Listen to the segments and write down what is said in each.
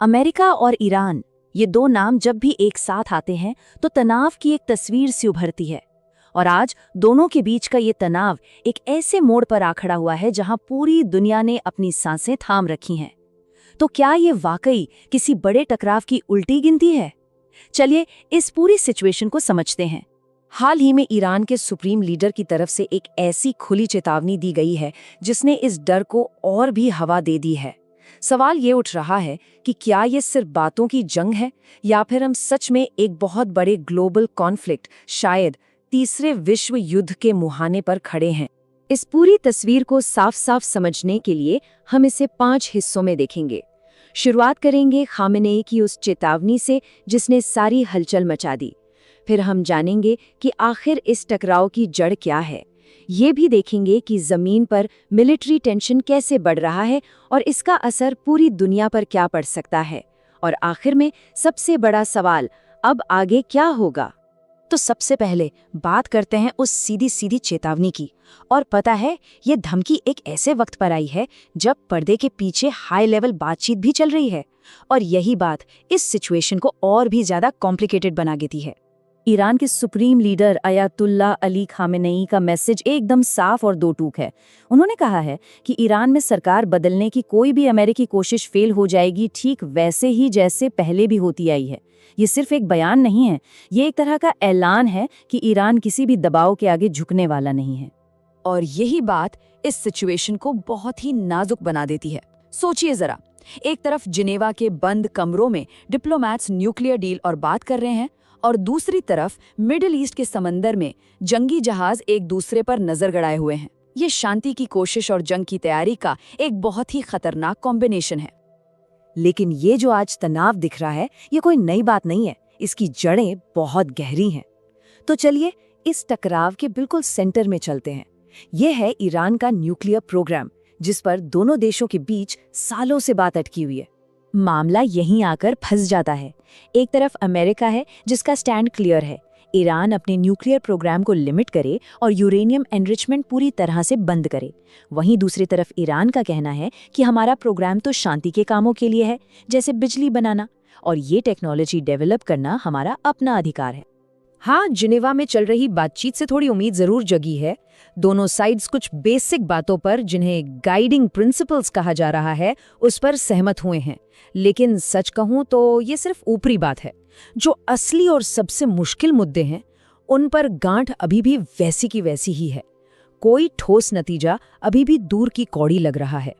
America और Iran, ये दो नाम जब भी एक साथ आते हैं तो तनाव की एक तस्वीर सी उभरती है। और आज दोनों के बीच का ये तनाव एक ऐसे मोड़ पर आ खड़ा हुआ है जहां पूरी दुनिया ने अपनी सांसें थाम रखी हैं। तो क्या ये वाकई किसी बड़े टकराव की उल्टी गिनती है? चलिए इस पूरी सिचुएशन को समझते हैं। हाल ही में ईरान के सुप्रीम लीडर की तरफ से एक ऐसी खुली चेतावनी दी गई है जिसने इस डर को और भी हवा दे दी है। सवाल ये उठ रहा है कि क्या ये सिर्फ बातों की जंग है या फिर हम सच में एक बहुत बड़े ग्लोबल कॉन्फ्लिक्ट, शायद तीसरे विश्व युद्ध के मुहाने पर खड़े हैं। इस पूरी तस्वीर को साफ साफ समझने के लिए हम इसे 5 हिस्सों में देखेंगे। शुरुआत करेंगे खामेनेई की उस चेतावनी से जिसने सारी हलचल मचा दी। फिर हम जानेंगे कि आखिर इस टकराव की जड़ क्या है। ये भी देखेंगे कि जमीन पर मिलिट्री टेंशन कैसे बढ़ रहा है और इसका असर पूरी दुनिया पर क्या पड़ सकता है। और आखिर में सबसे बड़ा सवाल, अब आगे क्या होगा? तो सबसे पहले बात करते हैं उस सीधी सीधी चेतावनी की। और पता है, ये धमकी एक ऐसे वक्त पर आई है जब पर्दे के पीछे हाई लेवल बातचीत भी चल रही है। और यही बात इस सिचुएशन को और भी ज्यादा कॉम्प्लिकेटेड बना देती है। ईरान के supreme leader Ayatollah Ali Khamenei का मैसेज एकदम साफ और दो टूक है। उन्होंने कहा है कि ईरान में सरकार बदलने की कोई भी अमेरिकी कोशिश फेल हो जाएगी, ठीक वैसे ही जैसे पहले भी होती आई है। ये सिर्फ एक बयान नहीं है, ये एक तरह का ऐलान है कि ईरान किसी भी दबाव के आगे झुकने वाला नहीं है। और यही बात इस सिचुएशन को बहुत ही नाजुक बना देती है। सोचिए जरा, एक तरफ जिनेवा के बंद कमरों में डिप्लोमैट्स न्यूक्लियर डील और बात कर रहे हैं, और दूसरी तरफ मिडिल ईस्ट के समंदर में जंगी जहाज एक दूसरे पर नजर गड़ाए हुए हैं। ये शांति की कोशिश और जंग की तैयारी का एक बहुत ही खतरनाक कॉम्बिनेशन है। लेकिन ये जो आज तनाव दिख रहा है, ये कोई नई बात नहीं है। इसकी जड़ें बहुत गहरी हैं। तो चलिए इस टकराव के बिल्कुल सेंटर में चलते हैं। ये है ईरान का न्यूक्लियर प्रोग्राम, जिस पर दोनों देशों के बीच सालों से बात अटकी हुई है। मामला यहीं आकर फंस जाता है। एक तरफ अमेरिका है जिसका स्टैंड क्लियर है, ईरान अपने न्यूक्लियर प्रोग्राम को लिमिट करे और यूरेनियम एनरिचमेंट पूरी तरह से बंद करे। वहीं दूसरी तरफ ईरान का कहना है कि हमारा प्रोग्राम तो शांति के कामों के लिए है, जैसे बिजली बनाना, और ये टेक्नोलॉजी डेवलप करना हमारा अपना अधिकार है। हाँ, जिनेवा में चल रही बातचीत से थोड़ी उम्मीद जरूर जगी है। दोनों साइड्स कुछ बेसिक बातों पर, जिन्हें गाइडिंग प्रिंसिपल्स कहा जा रहा है, उस पर सहमत हुए हैं। लेकिन सच कहूं तो ये सिर्फ ऊपरी बात है। जो असली और सबसे मुश्किल मुद्दे हैं, उन पर गांठ अभी भी वैसी की वैसी ही है। कोई ठोस नतीजा अभी भी दूर की कौड़ी लग रहा है।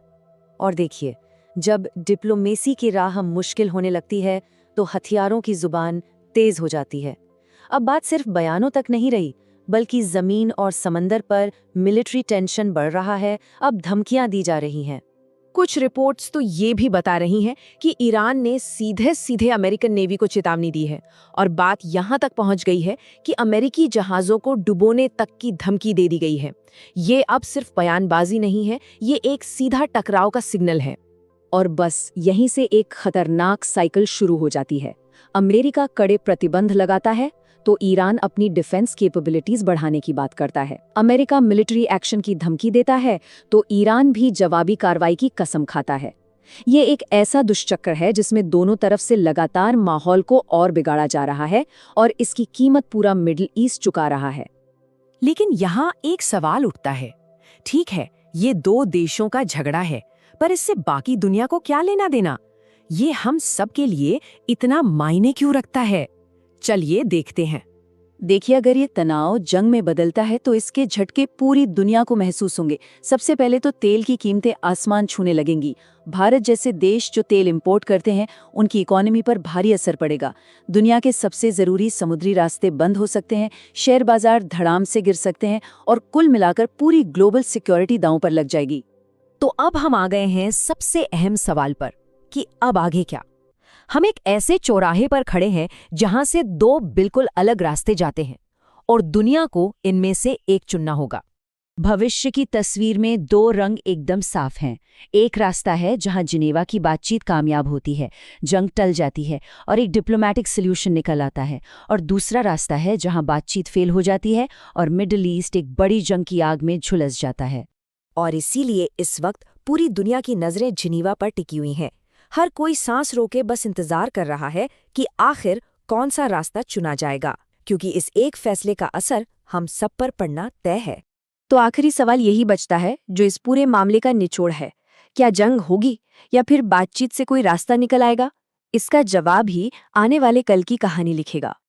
और देखिए, जब डिप्लोमेसी की राह मुश्किल होने लगती है तो हथियारों की जुबान तेज हो जाती है। अब बात सिर्फ बयानों तक नहीं रही, बल्कि जमीन और समंदर पर मिलिट्री टेंशन बढ़ रहा है। अब धमकियां दी जा रही हैं। कुछ रिपोर्ट्स तो ये भी बता रही हैं कि ईरान ने सीधे सीधे अमेरिकन नेवी को चेतावनी दी है, और बात यहां तक पहुंच गई है कि अमेरिकी जहाजों को डुबोने तक की धमकी दे दी गई है। ये अब सिर्फ बयानबाजी नहीं है, ये एक सीधा टकराव का सिग्नल है। और बस यहीं से एक खतरनाक साइकिल शुरू हो जाती है। अमेरिका कड़े प्रतिबंध लगाता है तो ईरान अपनी डिफेंस कैपेबिलिटीज बढ़ाने की बात करता है। अमेरिका मिलिट्री एक्शन की धमकी देता है तो ईरान भी जवाबी कार्रवाई की कसम खाता है। ये एक ऐसा दुष्चक्र है जिसमें दोनों तरफ से लगातार माहौल को और बिगाड़ा जा रहा है, और इसकी कीमत पूरा मिडिल ईस्ट चुका रहा है। लेकिन यहाँ एक सवाल उठता है। ठीक है, ये दो देशों का झगड़ा है, पर इससे बाकी दुनिया को क्या लेना देना? ये हम सब के लिए इतना मायने क्यों रखता है? चलिए देखते हैं। देखिए, अगर ये तनाव जंग में बदलता है तो इसके झटके पूरी दुनिया को महसूस होंगे। सबसे पहले तो तेल की कीमतें आसमान छूने लगेंगी। भारत जैसे देश जो तेल इंपोर्ट करते हैं, उनकी इकोनॉमी पर भारी असर पड़ेगा। दुनिया के सबसे जरूरी समुद्री रास्ते बंद हो सकते हैं, शेयर बाजार धड़ाम से गिर सकते हैं, और कुल मिलाकर पूरी ग्लोबल सिक्योरिटी दांव पर लग जाएगी। तो अब हम आ गए हैं सबसे अहम सवाल पर कि अब आगे क्या। हम एक ऐसे चौराहे पर खड़े हैं जहां से दो बिल्कुल अलग रास्ते जाते हैं, और दुनिया को इनमें से एक चुनना होगा। भविष्य की तस्वीर में दो रंग एकदम साफ हैं। एक रास्ता है जहां जिनेवा की बातचीत कामयाब होती है, जंग टल जाती है और एक डिप्लोमैटिक सॉल्यूशन निकल आता है, और दूसरा रास्ता है जहां बातचीत फेल हो जाती है और मिडिल ईस्ट एक बड़ी जंग की आग में झुलस जाता है। और इसीलिए इस वक्त पूरी दुनिया की नजरें जिनेवा पर टिकी हुई हैं। हर कोई सांस रोके बस इंतजार कर रहा है कि आखिर कौन सा रास्ता चुना जाएगा, क्योंकि इस एक फैसले का असर हम सब पर पड़ना तय है। तो आखिरी सवाल यही बचता है जो इस पूरे मामले का निचोड़ है। क्या जंग होगी या फिर बातचीत से कोई रास्ता निकल आएगा? इसका जवाब ही आने वाले कल की कहानी लिखेगा।